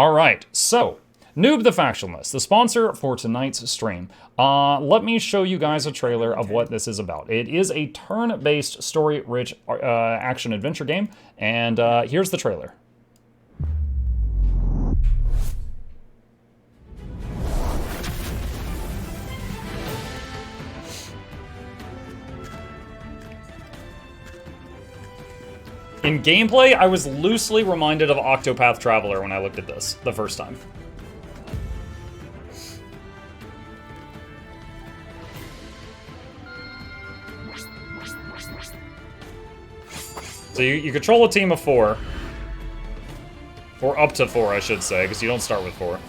Alright, so, Noob the Factionless, the sponsor for tonight's stream. Let me show you guys a trailer of what this is about. It is a turn-based, story-rich action-adventure game, and here's the trailer. In gameplay, I was loosely reminded of Octopath Traveler when I looked at this the first time. So you control a team of 4. Or up to 4, I should say, because you don't start with 4.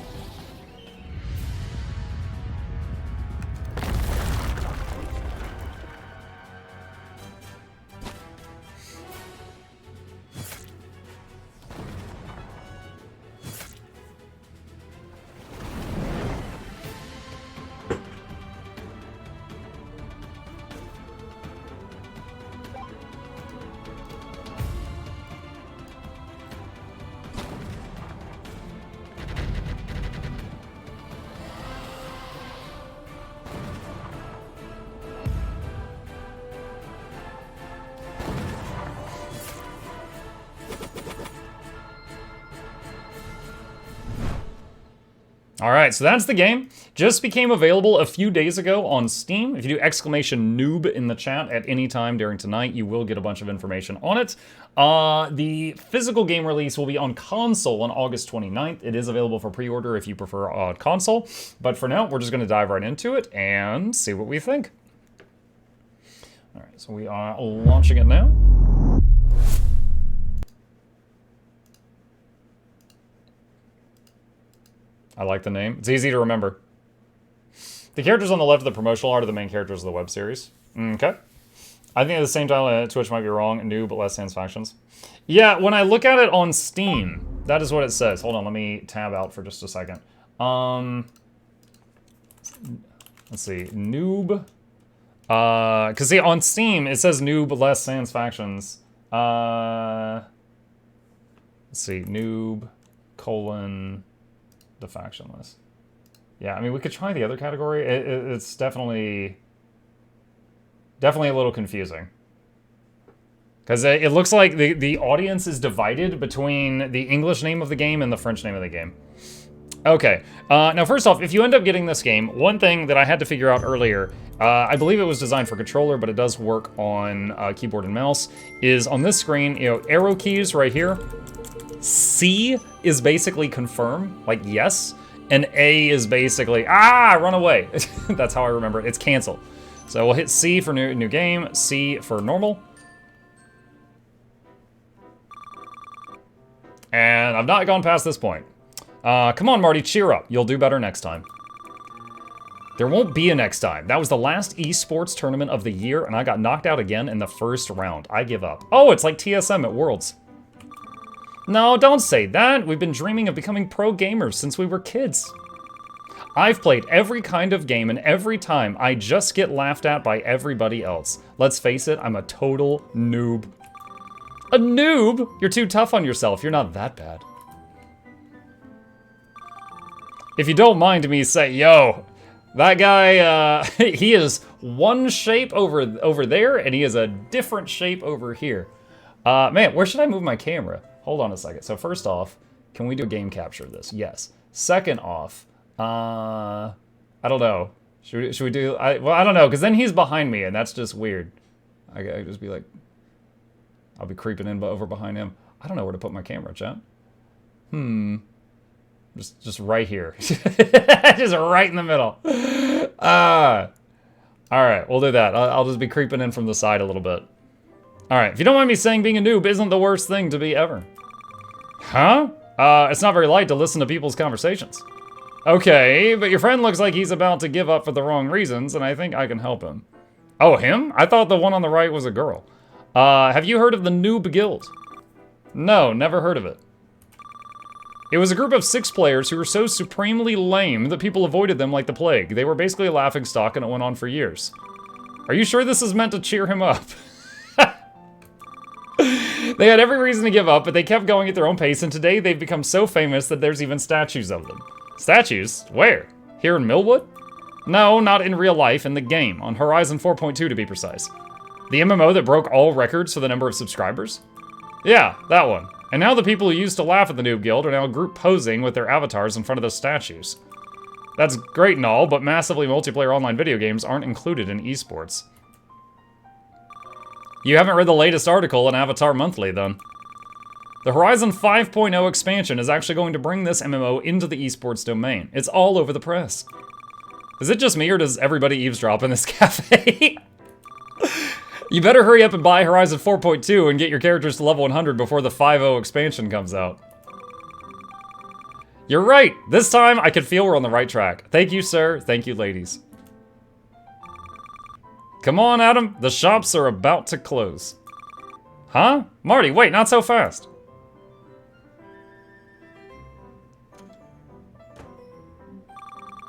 Alright, so that's the game. Just became available a few days ago on Steam. If you do exclamation noob in the chat at any time during tonight, you will get a bunch of information on it. The physical game release will be on console on August 29th. It is available for pre-order if you prefer console. But for now, we're just going to dive right into it and see what we think. Alright, so we are launching it now. I like the name. It's easy to remember. The characters on the left of the promotional art are the main characters of the web series. Okay. I think at the same time, Twitch might be wrong. New, but less sans factions. Yeah, when I look at it on Steam, that is what it says. Hold on, let me tab out for just a second. Let's see. Noob. Because see, on Steam, it says noob, less sans factions. Let's see. Noob, colon... the Factionless. Yeah, I mean, we could try the other category. It's definitely a little confusing. Because it looks like the audience is divided between the English name of the game and the French name of the game. Okay, now first off, if you end up getting this game, one thing that I had to figure out earlier, I believe it was designed for controller, but it does work on keyboard and mouse, is on this screen, you know, arrow keys right here. C is basically confirm, like yes, and A is basically, run away. That's how I remember it. It's cancel. So we'll hit C for new game, C for normal. And I've not gone past this point. Come on, Marty, cheer up. You'll do better next time. There won't be a next time. That was the last esports tournament of the year, and I got knocked out again in the first round. I give up. Oh, it's like TSM at Worlds. No, don't say that. We've been dreaming of becoming pro gamers since we were kids. I've played every kind of game, and every time I just get laughed at by everybody else. Let's face it, I'm a total noob. A noob? You're too tough on yourself. You're not that bad. If you don't mind me say, yo, that guy, he is one shape over there, and he is a different shape over here. Man, where should I move my camera? Hold on a second. So first off, can we do a game capture of this? Yes. Second off, I don't know. Should we do? Well, I don't know, because then he's behind me, and that's just weird. I just be like, I'll be creeping in over behind him. I don't know where to put my camera, chat. Just right here. Just right in the middle. All right, we'll do that. I'll just be creeping in from the side a little bit. All right, if you don't mind me saying, being a noob isn't the worst thing to be ever. Huh? It's not very light to listen to people's conversations. Okay, but your friend looks like he's about to give up for the wrong reasons, and I think I can help him. Oh, him? I thought the one on the right was a girl. Have you heard of the Noob Guild? No, never heard of it. It was a group of 6 players who were so supremely lame that people avoided them like the plague. They were basically a laughingstock, and it went on for years. Are you sure this is meant to cheer him up? They had every reason to give up, but they kept going at their own pace, and today they've become so famous that there's even statues of them. Statues? Where? Here in Millwood? No, not in real life, in the game, on Horizon 4.2 to be precise. The MMO that broke all records for the number of subscribers? Yeah, that one. And now the people who used to laugh at the Noob Guild are now group posing with their avatars in front of those statues. That's great and all, but massively multiplayer online video games aren't included in esports. You haven't read the latest article in Avatar Monthly, then. The Horizon 5.0 expansion is actually going to bring this MMO into the esports domain. It's all over the press. Is it just me, or does everybody eavesdrop in this cafe? You better hurry up and buy Horizon 4.2 and get your characters to level 100 before the 5.0 expansion comes out. You're right! This time, I can feel we're on the right track. Thank you, sir. Thank you, ladies. Come on, Adam. The shops are about to close. Huh? Marty, wait, not so fast.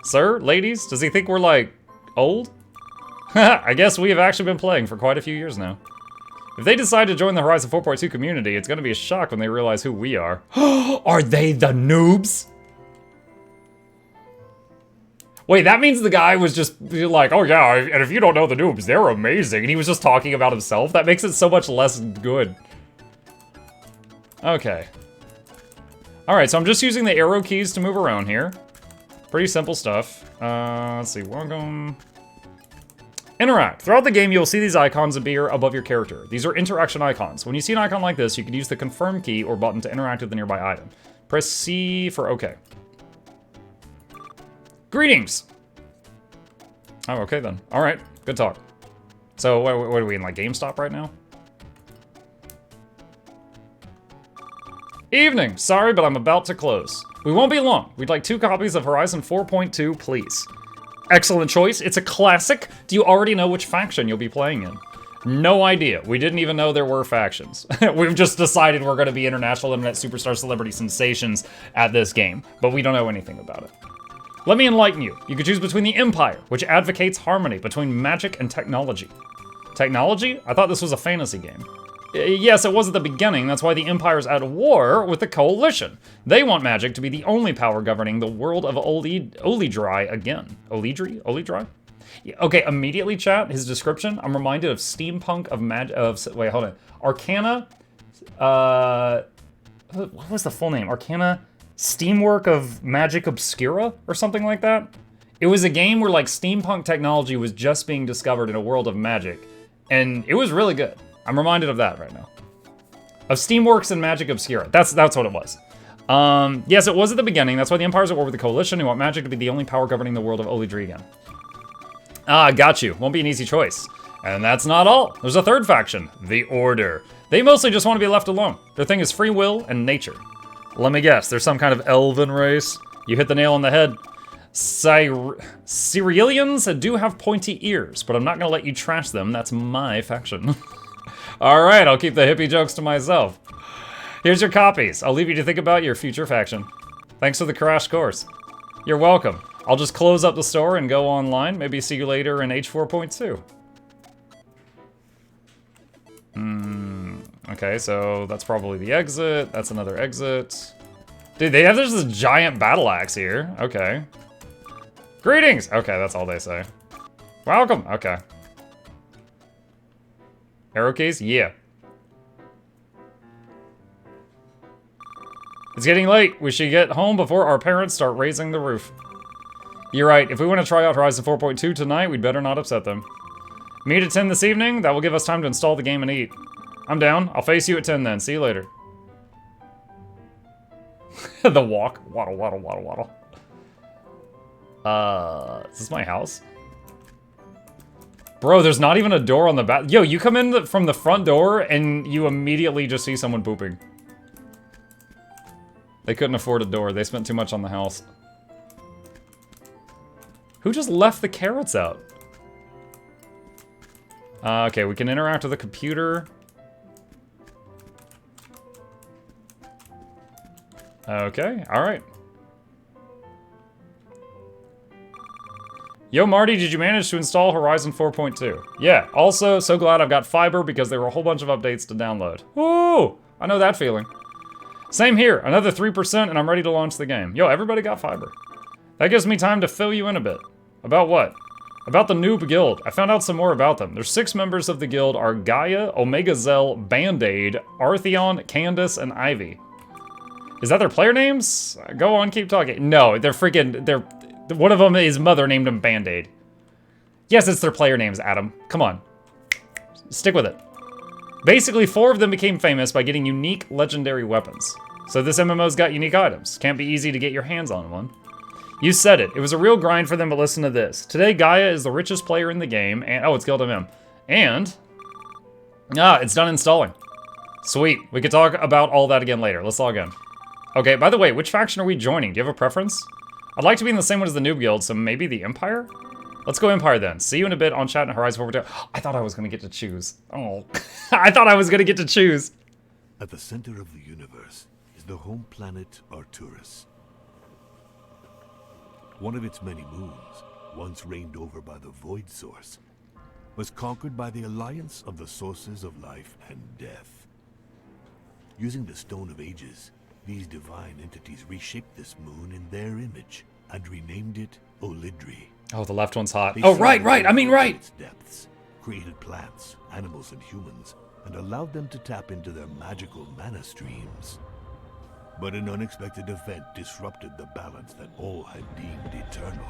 Sir, ladies, does he think we're, like, old? I guess we have actually been playing for quite a few years now. If they decide to join the Horizon 4.2 community, it's gonna be a shock when they realize who we are. Are they the noobs? Wait, that means the guy was just like, oh yeah, and if you don't know the noobs, they're amazing. And he was just talking about himself. That makes it so much less good. Okay. Alright, so I'm just using the arrow keys to move around here. Pretty simple stuff. Let's see, welcome. Interact. Throughout the game, you'll see these icons appear above your character. These are interaction icons. When you see an icon like this, you can use the confirm key or button to interact with the nearby item. Press C for OK. Greetings! Oh, okay then. Alright, good talk. So, what are we in, like, GameStop right now? Evening! Sorry, but I'm about to close. We won't be long. We'd like 2 copies of Horizon 4.2, please. Excellent choice. It's a classic. Do you already know which faction you'll be playing in? No idea. We didn't even know there were factions. We've just decided we're going to be international internet superstar celebrity sensations at this game, but we don't know anything about it. Let me enlighten you. You could choose between the Empire, which advocates harmony between magic and technology. Technology? I thought this was a fantasy game. Yes, it was at the beginning. That's why the Empire's at war with the Coalition. They want magic to be the only power governing the world of Olidri again. Olidri? Yeah, okay, immediately, chat, his description, I'm reminded of steampunk wait, hold on. Arcana, what was the full name? Arcana Steamwork of Magic Obscura or something like that? It was a game where like steampunk technology was just being discovered in a world of magic, and it was really good. I'm reminded of that right now. Of Steamworks and Magic Obscura. That's what it was. Yes, it was at the beginning. That's why the Empire's at war with the Coalition, who want magic to be the only power governing the world of Olidri again. Ah, got you. Won't be an easy choice. And that's not all. There's a third faction, the Order. They mostly just want to be left alone. Their thing is free will and nature. Let me guess, there's some kind of elven race? You hit the nail on the head. Cyrilians do have pointy ears, but I'm not gonna let you trash them. That's my faction. Alright, I'll keep the hippie jokes to myself. Here's your copies. I'll leave you to think about your future faction. Thanks for the crash course. You're welcome. I'll just close up the store and go online. Maybe see you later in H4.2. Okay, so that's probably the exit. That's another exit. Dude, there's this giant battle axe here. Okay. Greetings! Okay, that's all they say. Welcome! Okay. Arrow keys? Yeah. It's getting late. We should get home before our parents start raising the roof. You're right. If we want to try out Horizon 4.2 tonight, we'd better not upset them. Meet at 10 this evening. That will give us time to install the game and eat. I'm down. I'll face you at 10 then. See you later. The walk. Waddle, waddle, waddle, waddle. Is this my house? Bro, there's not even a door on the back. Yo, you come in from the front door and you immediately just see someone pooping. They couldn't afford a door. They spent too much on the house. Who just left the carrots out? Okay, we can interact with the computer. Okay, alright. Yo, Marty, did you manage to install Horizon 4.2? Yeah, also, so glad I've got fiber because there were a whole bunch of updates to download. Woo! I know that feeling. Same here, another 3% and I'm ready to launch the game. Yo, everybody got fiber. That gives me time to fill you in a bit. About what? About the Noob Guild. I found out some more about them. There's 6 members of the guild are Gaia, Omega Zell, Band-Aid, Artheon, Candace, and Ivy. Is that their player names? Go on, keep talking. No, they're one of them, his mother named him Band-Aid. Yes, it's their player names, Adam. Come on. Stick with it. Basically, 4 of them became famous by getting unique legendary weapons. So this MMO's got unique items. Can't be easy to get your hands on one. You said it. It was a real grind for them, but listen to this. Today, Gaia is the richest player in the game, and oh, it's Guild MM. And it's done installing. Sweet. We could talk about all that again later. Let's log in. Okay, by the way, which faction are we joining? Do you have a preference? I'd like to be in the same one as the Noob Guild, so maybe the Empire? Let's go Empire then. See you in a bit on chat and Horizon 442. I thought I was gonna get to choose. Oh, I thought I was gonna get to choose. At the center of the universe is the home planet Arcturus. One of its many moons, once reigned over by the Void Source, was conquered by the alliance of the sources of life and death. Using the Stone of Ages, these divine entities reshaped this moon in their image and renamed it Olidri. Oh, the left one's hot. Oh, right. I mean, right. Its depths, created plants, animals, and humans, and allowed them to tap into their magical mana streams. But an unexpected event disrupted the balance that all had deemed eternal.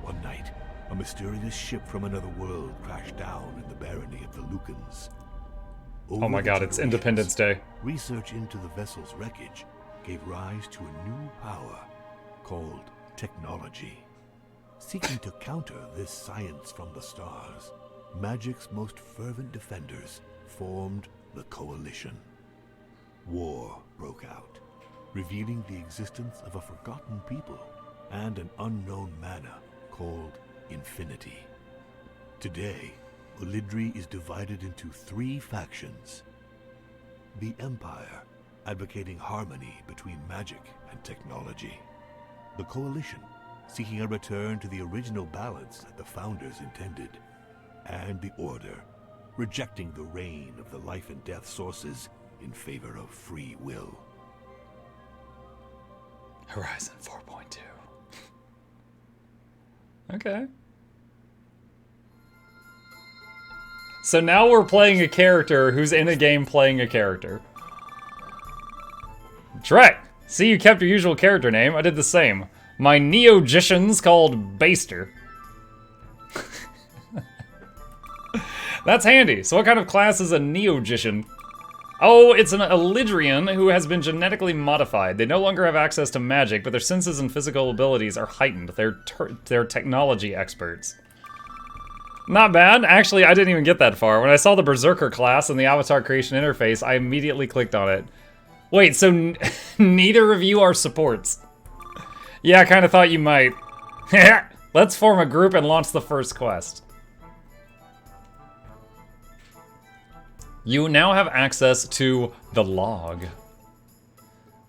One night, a mysterious ship from another world crashed down in the barony of the Lucans. Oh my god, it's Independence Day. Research into the vessel's wreckage gave rise to a new power called technology. Seeking to counter this science from the stars, magic's most fervent defenders formed the Coalition. War broke out, revealing the existence of a forgotten people and an unknown mana called Infinity. Today, Olidri is divided into 3 factions. The Empire, advocating harmony between magic and technology. The Coalition, seeking a return to the original balance that the founders intended. And the Order, rejecting the reign of the life and death sources in favor of free will. Horizon 4.2. Okay. So now we're playing a character who's in a game playing a character. Trek! See, you kept your usual character name. I did the same. My Neogician's called Baster. That's handy. So what kind of class is a Neogician? Oh, it's an Olidrian who has been genetically modified. They no longer have access to magic, but their senses and physical abilities are heightened. They're technology experts. Not bad. Actually, I didn't even get that far. When I saw the Berserker class in the avatar creation interface, I immediately clicked on it. Wait, so neither of you are supports? Yeah, I kind of thought you might. Let's form a group and launch the first quest. You now have access to the log.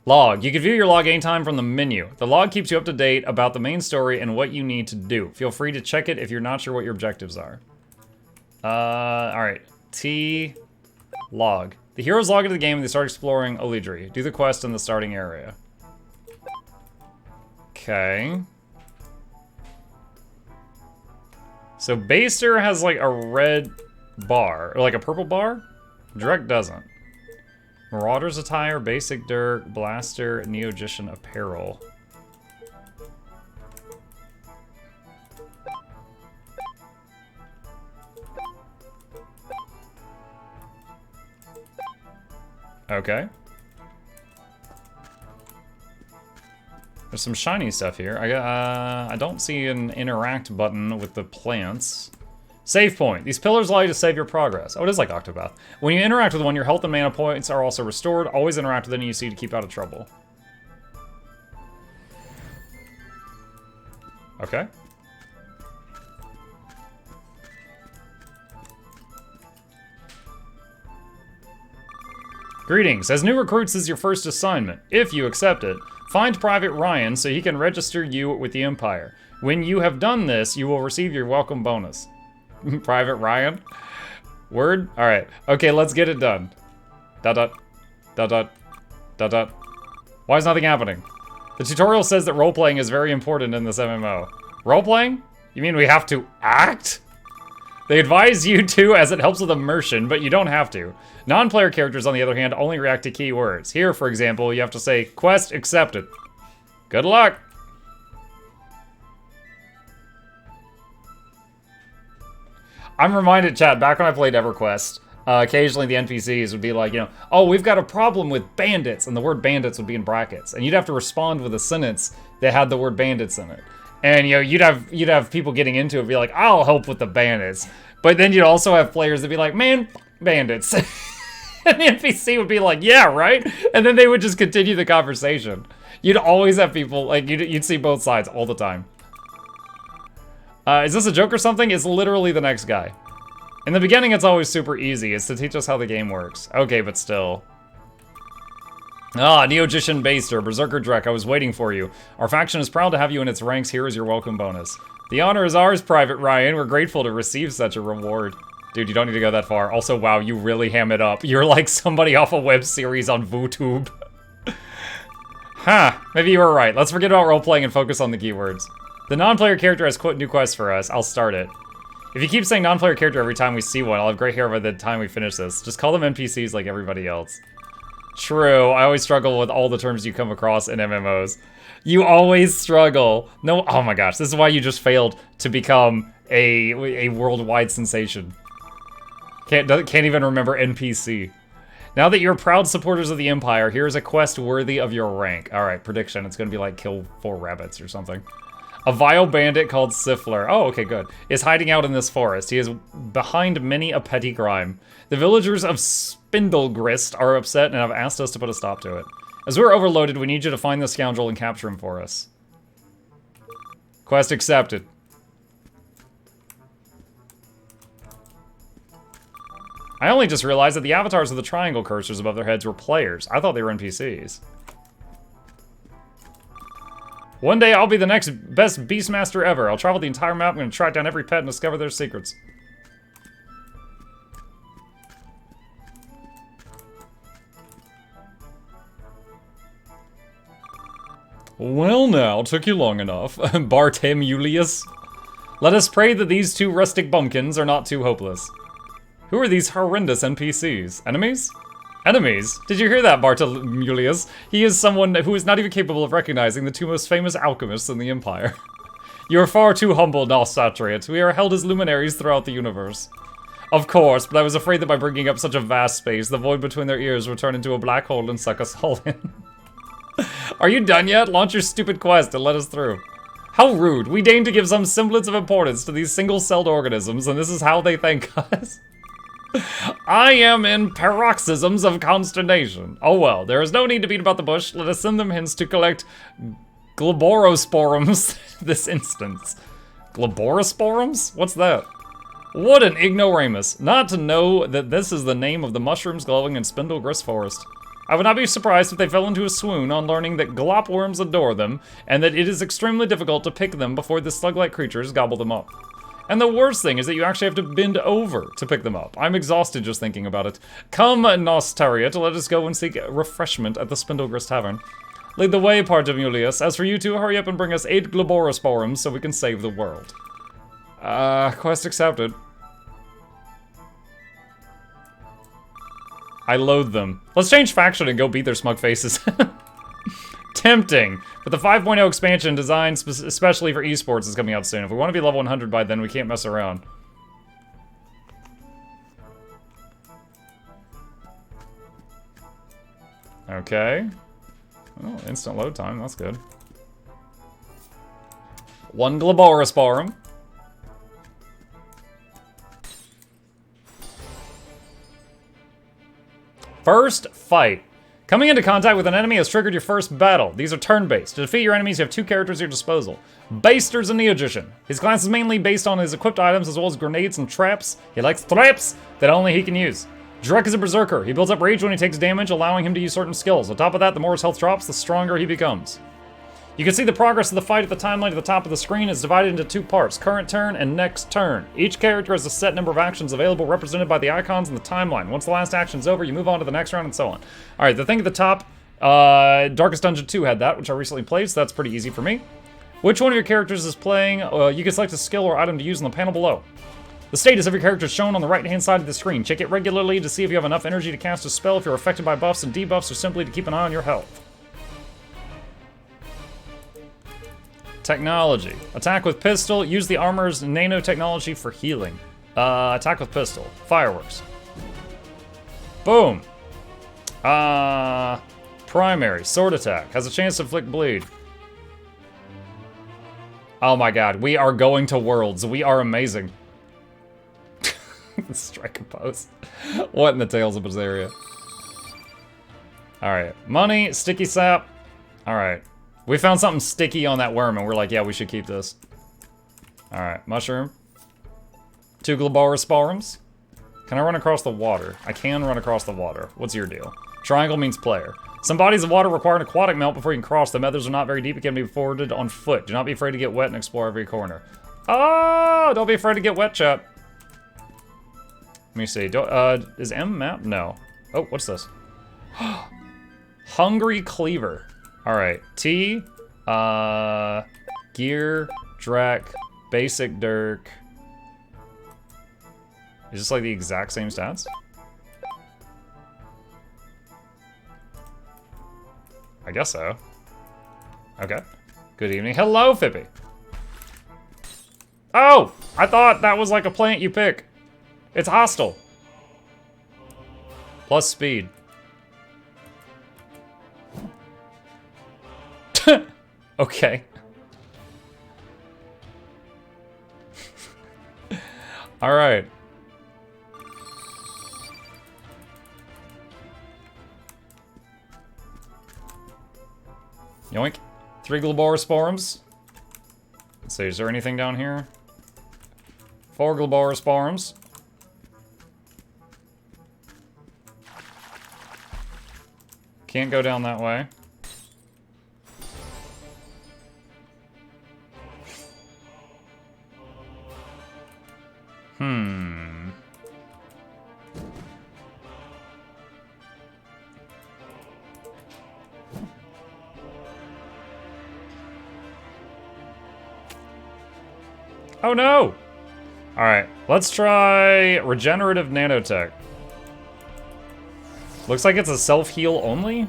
Log. You can view your log anytime from the menu. The log keeps you up to date about the main story and what you need to do. Feel free to check it if you're not sure what your objectives are. Alright. T. Log. The heroes log into the game and they start exploring Olidri. Do the quest in the starting area. Okay. So Baster has like a red bar, or like a purple bar? Drek doesn't. Marauder's attire, basic dirt, blaster, Neogician apparel. Okay. There's some shiny stuff here. I don't see an interact button with the plants. Save point. These pillars allow you to save your progress. Oh, it is like Octopath. When you interact with one, your health and mana points are also restored. Always interact with any you see to keep out of trouble. Okay. Greetings. As new recruits, this is your first assignment. If you accept it, find Private Ryan so he can register you with the Empire. When you have done this, you will receive your welcome bonus. Private Ryan? Word? Alright. Okay, let's get it done. Dot dot. Dot dot. Dot dot. Why is nothing happening? The tutorial says that role-playing is very important in this MMO. Role-playing? You mean we have to act? They advise you to as it helps with immersion, but you don't have to. Non-player characters, on the other hand, only react to keywords. Here, for example, you have to say, quest accepted. Good luck! I'm reminded, chat, back when I played EverQuest, occasionally the NPCs would be like, you know, oh, we've got a problem with bandits, and the word bandits would be in brackets. And you'd have to respond with a sentence that had the word bandits in it. And, you know, you'd have people getting into it be like, I'll help with the bandits. But then you'd also have players that'd be like, man, bandits. And the NPC would be like, yeah, right? And then they would just continue the conversation. You'd always have people, like, you'd see both sides all the time. Is this a joke or something? It's literally the next guy. In the beginning, it's always super easy. It's to teach us how the game works. Okay, but still. Ah, Neogician Baster, Berserker Drek, I was waiting for you. Our faction is proud to have you in its ranks. Here is your welcome bonus. The honor is ours, Private Ryan. We're grateful to receive such a reward. Dude, you don't need to go that far. Also, wow, you really ham it up. You're like somebody off a web series on VooTube. Huh, maybe you were right. Let's forget about role-playing and focus on the keywords. The non-player character has new quest for us. I'll start it. If you keep saying non-player character every time we see one, I'll have gray hair by the time we finish this. Just call them NPCs like everybody else. True, I always struggle with all the terms you come across in MMOs. You always struggle. No, oh my gosh, this is why you just failed to become a worldwide sensation. Can't even remember NPC. Now that you're proud supporters of the Empire, here's a quest worthy of your rank. Alright, prediction, it's gonna be like kill 4 rabbits or something. A vile bandit called Siffler, oh okay good, is hiding out in this forest. He is behind many a petty crime. The villagers of Spindlegrist are upset and have asked us to put a stop to it. As we're overloaded, we need you to find the scoundrel and capture him for us. Quest accepted. I only just realized that the avatars of the triangle cursors above their heads were players. I thought they were NPCs. One day I'll be the next best Beastmaster ever. I'll travel the entire map, I'm gonna track down every pet and discover their secrets. Well now, took you long enough. Bartemulius. Let us pray that these 2 rustic bumpkins are not too hopeless. Who are these horrendous NPCs? Enemies? Enemies? Did you hear that, Bartemulius? He is someone who is not even capable of recognizing the 2 most famous alchemists in the Empire. You are far too humble, Nosatriot. We are held as luminaries throughout the universe. Of course, but I was afraid that by bringing up such a vast space, the void between their ears would turn into a black hole and suck us all in. Are you done yet? Launch your stupid quest and let us through. How rude. We deign to give some semblance of importance to these single-celled organisms, and this is how they thank us. I am in paroxysms of consternation. Oh well, there is no need to beat about the bush. Let us send them hints to collect globorosporums this instance. Globorosporums? What's that? What an ignoramus. Not to know that this is the name of the mushrooms glowing in Spindlegrist Forest. I would not be surprised if they fell into a swoon on learning that glopworms adore them, and that it is extremely difficult to pick them before the slug-like creatures gobble them up. And the worst thing is that you actually have to bend over to pick them up. I'm exhausted just thinking about it. Come, Nostariot, let us go and seek refreshment at the Spindlegrist Tavern. Lead the way, Bartemulius. As for you 2, hurry up and bring us 8 globorosporums so we can save the world. Quest accepted. I loathe them. Let's change faction and go beat their smug faces. Tempting, but the 5.0 expansion designed especially for esports is coming out soon. If we want to be level 100 by then, we can't mess around. Okay. Oh, instant load time, that's good. 1 globorosporum. First fight. Coming into contact with an enemy has triggered your first battle. These are turn-based. To defeat your enemies, you have 2 characters at your disposal. Baster's a Neogician. His class is mainly based on his equipped items as well as grenades and traps. He likes traps that only he can use. Drek is a Berserker. He builds up rage when he takes damage, allowing him to use certain skills. On top of that, the more his health drops, the stronger he becomes. You can see the progress of the fight at the timeline at the top of the screen is divided into 2 parts, current turn and next turn. Each character has a set number of actions available represented by the icons in the timeline. Once the last action's over, you move on to the next round and so on. Alright, the thing at the top, Darkest Dungeon 2 had that, which I recently played, so that's pretty easy for me. Which one of your characters is playing? You can select a skill or item to use on the panel below. The status of your character is shown on the right-hand side of the screen. Check it regularly to see if you have enough energy to cast a spell, if you're affected by buffs and debuffs, or simply to keep an eye on your health. Technology. Attack with pistol. Use the armor's nanotechnology for healing. Attack with pistol. Fireworks. Boom. Primary. Sword attack. Has a chance to inflict bleed. Oh my god. We are going to Worlds. We are amazing. Strike a post. What in the Tales of Berseria? Alright. Money. Sticky sap. Alright. We found something sticky on that worm, and we're like, yeah, we should keep this. Alright, mushroom. 2 Globorosporums. Can I run across the water? I can run across the water. What's your deal? Triangle means player. Some bodies of water require an aquatic melt before you can cross them. Others are not very deep and can be forded on foot. Do not be afraid to get wet and explore every corner. Oh, don't be afraid to get wet, chat. Let me see. Is M map? No. Oh, what's this? Hungry Cleaver. Alright, T, Gear, Drek, Basic Dirk. Is this like the exact same stats? I guess so. Okay. Good evening. Hello, Fippy. Oh! I thought that was like a plant you pick. It's hostile. Plus speed. Okay. All right. Yoink. 3 Globorosporums. Let's see, is there anything down here? 4 Globorosporums. Can't go down that way. Oh no! Alright, let's try Regenerative Nanotech. Looks like it's a self-heal only?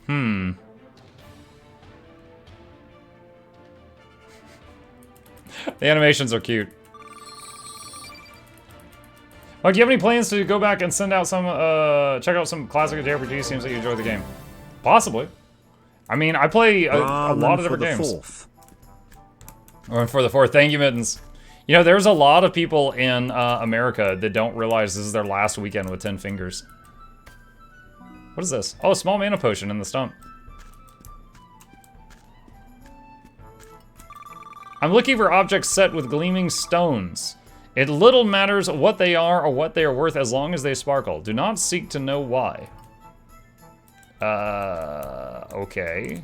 The animations are cute. Oh, do you have any plans to go back and send out some, check out some classic JRPG? Seems like you enjoy the game. Possibly. I mean, I play a lot of different games. Or for the 4th. Thank you, Mittens. You know, there's a lot of people in America that don't realize this is their last weekend with 10 fingers. What is this? Oh, a small mana potion in the stump. I'm looking for objects set with gleaming stones. It little matters what they are or what they are worth as long as they sparkle. Do not seek to know why. Okay.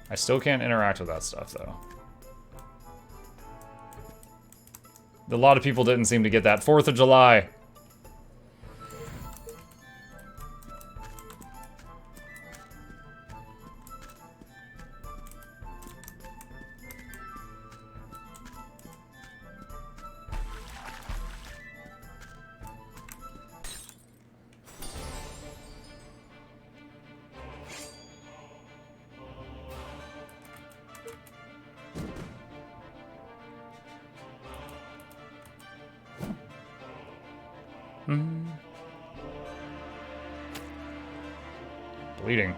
I still can't interact with that stuff, though. A lot of people didn't seem to get that. 4th of July. Bleeding.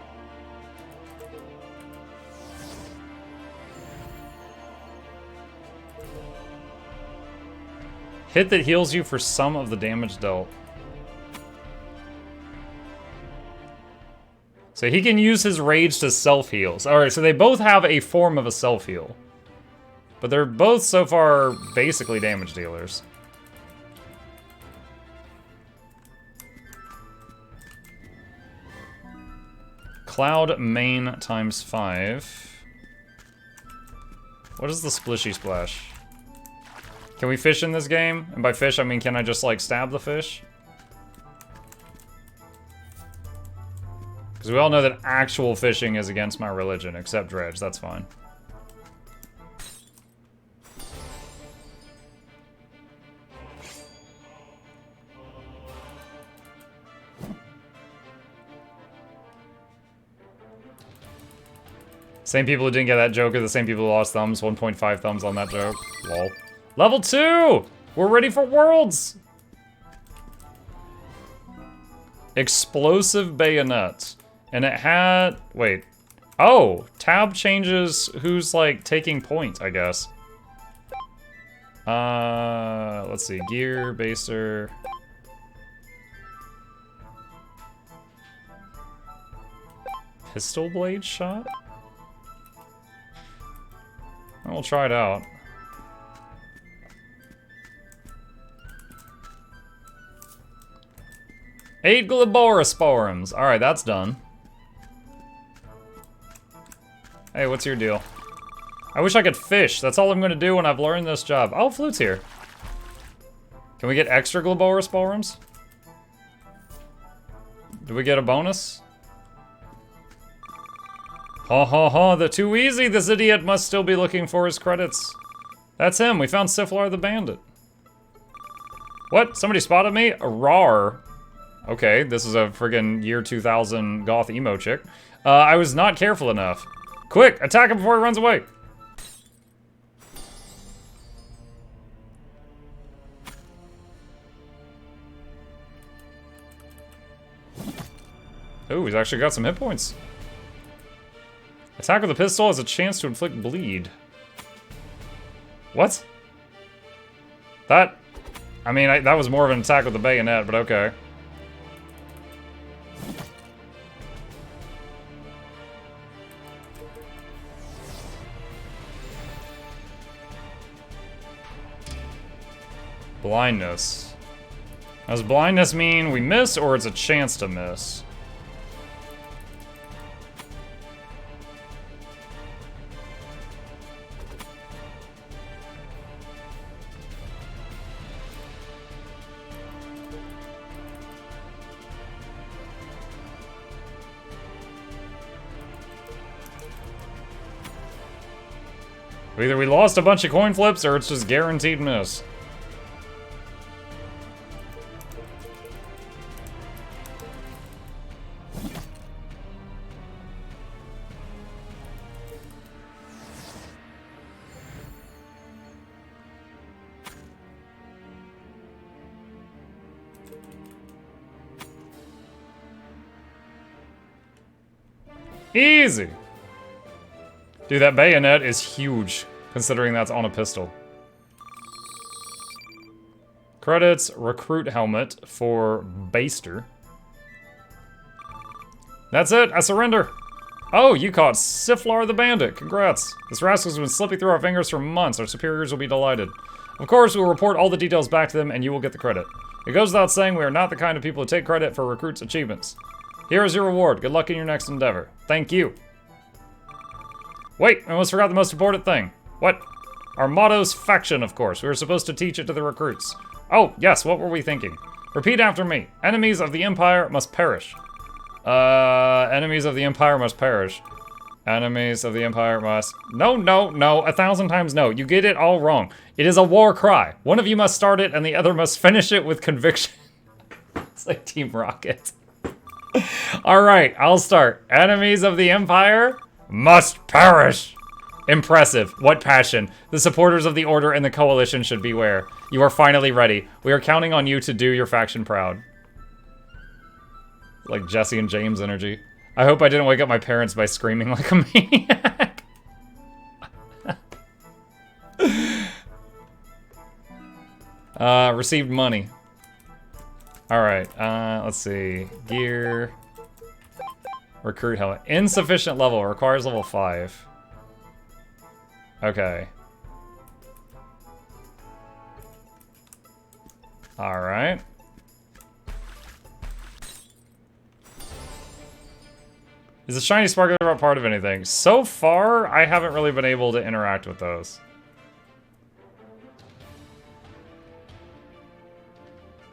Hit that heals you for some of the damage dealt. So he can use his rage to self-heal. Alright, so they both have a form of a self-heal. But they're both, so far, basically damage dealers. Cloud main times 5. What is the splishy splash? Can we fish in this game? And by fish, I mean, can I just, like, stab the fish? Because we all know that actual fishing is against my religion, except dredge. That's fine. Same people who didn't get that joke are the same people who lost thumbs. 1.5 thumbs on that joke. Lol. Level 2! We're ready for Worlds! Explosive bayonet. And it had... Wait. Oh! Tab changes who's, like, taking point, I guess. Let's see. Gear, baser... Pistol blade shot? We'll try it out. Eight Glaborosporums. Alright, that's done. Hey, what's your deal? I wish I could fish. That's all I'm gonna do when I've learned this job. Oh, Flute's here. Can we get extra Glaborosporums? Do we get a bonus? Ha ha ha, they're too easy. This idiot must still be looking for his credits. That's him. We found Siflar the Bandit. What? Somebody spotted me? Rar. Okay, this is a friggin' year 2000 goth emo chick. I was not careful enough. Quick, attack him before he runs away. Ooh, he's actually got some hit points. Attack with a pistol has a chance to inflict bleed. What? That... I mean, that was more of an attack with the bayonet, but okay. Blindness. Does blindness mean we miss, or it's a chance to miss? Either we lost a bunch of coin flips, or it's just guaranteed miss. Easy! Dude, that bayonet is huge, considering that's on a pistol. Credits, recruit helmet for Baster. That's it, I surrender! Oh, you caught Siflar the Bandit, congrats. This rascal's been slipping through our fingers for months, our superiors will be delighted. Of course, we'll report all the details back to them and you will get the credit. It goes without saying we are not the kind of people who take credit for recruits' achievements. Here is your reward, good luck in your next endeavor. Thank you. Wait, I almost forgot the most important thing. What? Our motto's faction, of course. We were supposed to teach it to the recruits. Oh, yes, what were we thinking? Repeat after me. Enemies of the Empire must perish. Enemies of the Empire must perish. Enemies of the Empire must... No, no, no, 1,000 times no. You get it all wrong. It is a war cry. One of you must start it and the other must finish it with conviction. It's like Team Rocket. Alright, I'll start. Enemies of the Empire must perish! Impressive. What passion. The supporters of the Order and the Coalition should beware. You are finally ready. We are counting on you to do your faction proud. Like Jesse and James energy. I hope I didn't wake up my parents by screaming like a maniac. Received money. Alright, let's see. Gear. Recruit helmet. Insufficient level. Requires level 5. Okay. Alright. Is the shiny sparkler a part of anything? So far, I haven't really been able to interact with those.